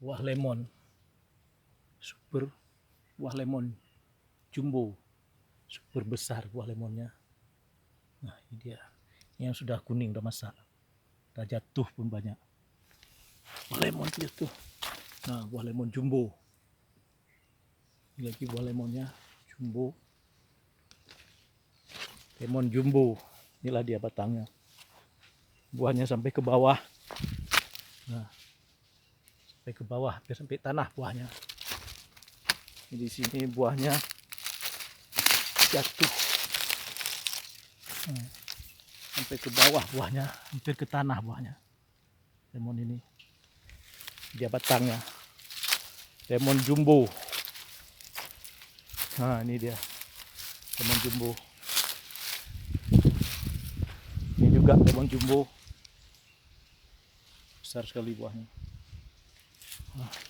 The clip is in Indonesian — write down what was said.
buah lemon super, buah lemon jumbo super besar buah lemonnya. Nah ini dia, ini yang sudah kuning, udah masak, udah jatuh pun banyak buah lemon jatuh. Nah buah lemon jumbo, ini lagi buah lemonnya jumbo, lemon jumbo. Inilah dia batangnya, buahnya sampai ke bawah. Nah sampai ke bawah, hampir sampai tanah buahnya. Di sini buahnya jatuh sampai ke bawah, buahnya hampir ke tanah buahnya. Lemon ini dia batangnya, lemon jumbo. Nah ini dia lemon jumbo. Ini juga lemon jumbo, besar sekali buahnya. Nah.